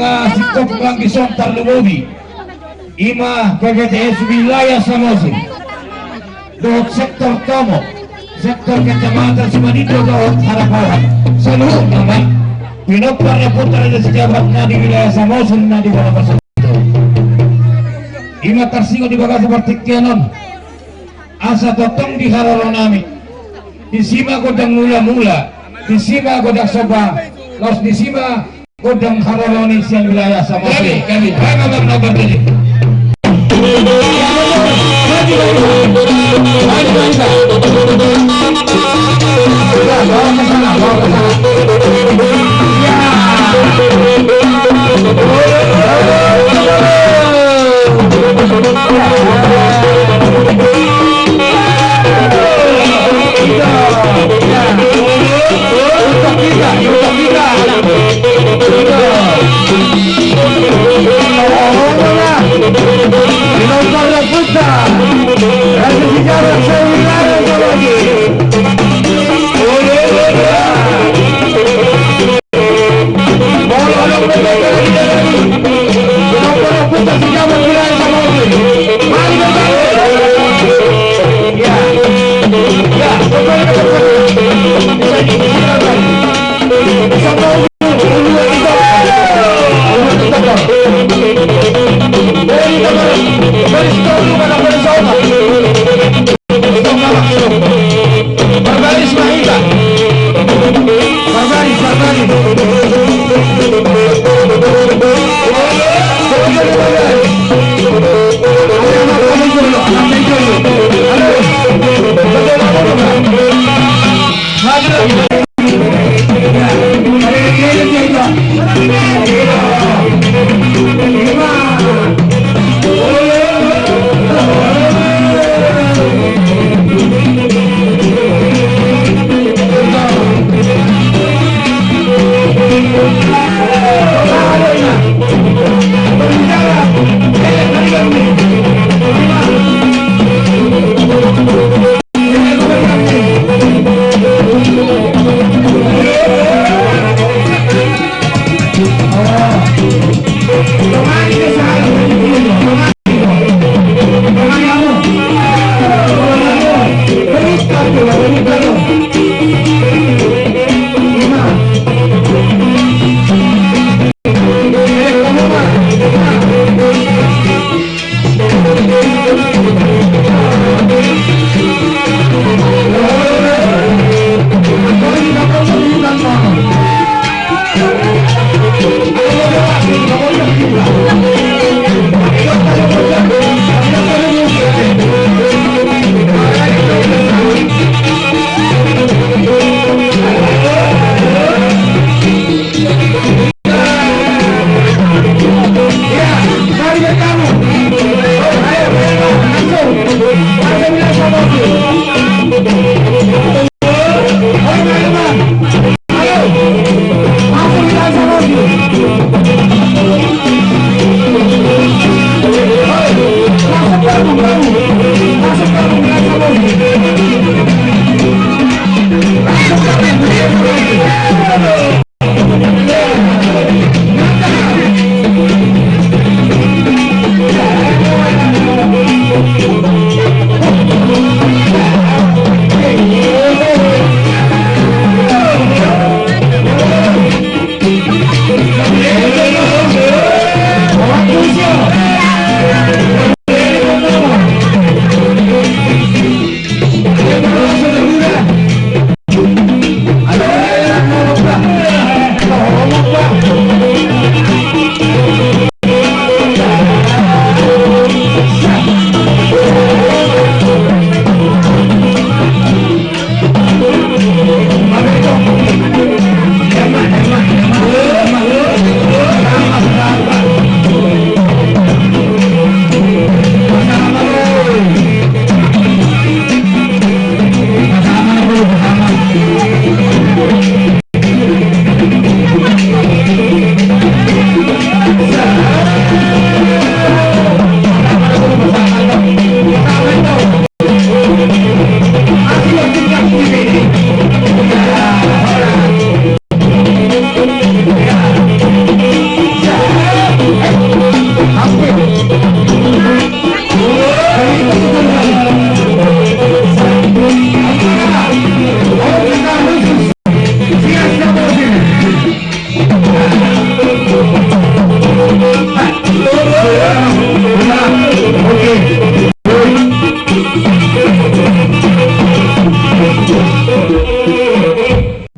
Ima sikap bagi sontar lumobi. Ima PPTS wilayah Samosir. Dot sektor Tomo, sektor kecamatan Simanido Dot Harapawan. Seluruh nama pinopar putra dari sejabat di wilayah Samosir di bawah pasal itu. Ima tersingo di bagasi pertiktianon. Asa totong di hararonami. Disima godang mula-mula. Disima godang soba. Los disima godang hararoni siang wilayah Samosir. Kami nomor ini.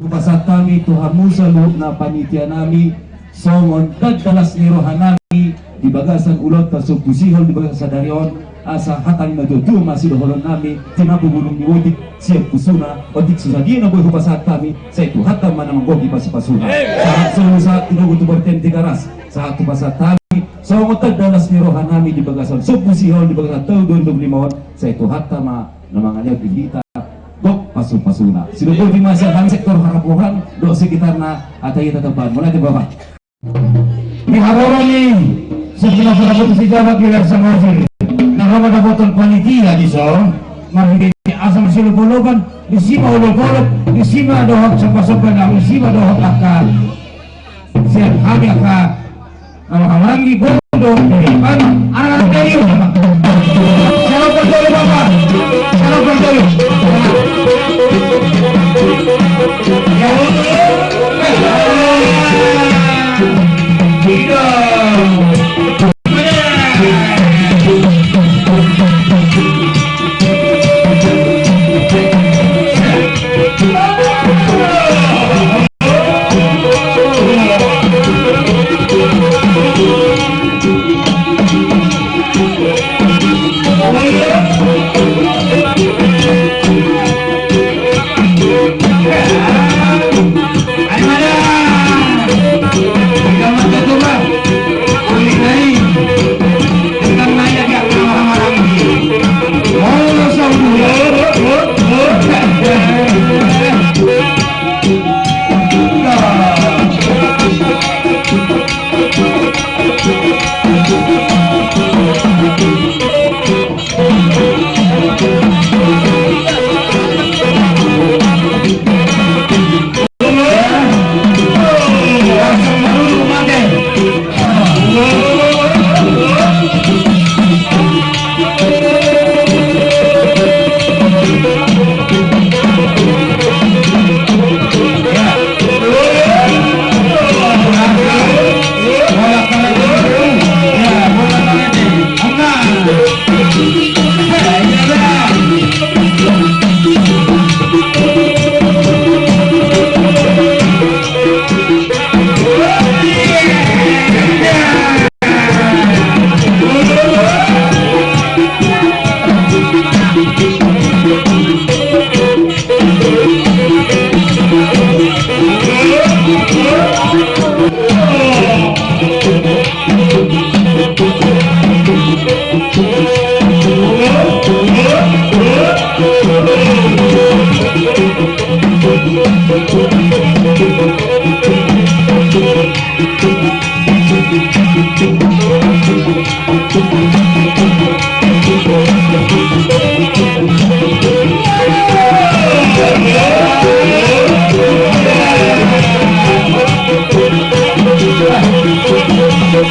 Pasat kami Tuhan Musa loob na panitia nami songon tagdalas ni rohanami di bagasan ulot kasog pusihol di bagasan darion asa hatang nadudu masih doholon nami tinapu bulung niwodik siap kusuna otik susagi na boy pasat kami sa itu hatam mana manggogi pasipasuna saat semua saat tinugutu bertenti karas saat pasat kami songon tagdalas ni rohanami di bagasan sog pusihol di bagasan tahun 2025 sa itu hatam namanganya bibita dok pasu-pasuna sinubo di masa kan sektor harapuhan do sekitar na atay tatapan mulai di bawah ni haroro ni setelah berapa si jawab di luar samosir nah kalau ada botol panitia di so mari asam silupologan di sima ulol-ulol di sima dohok sopa-sopa di sima dohok akan siap kami akan halangi bodoh kan anak dari salam berdoa bapak salam berdoa ya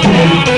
Yeah.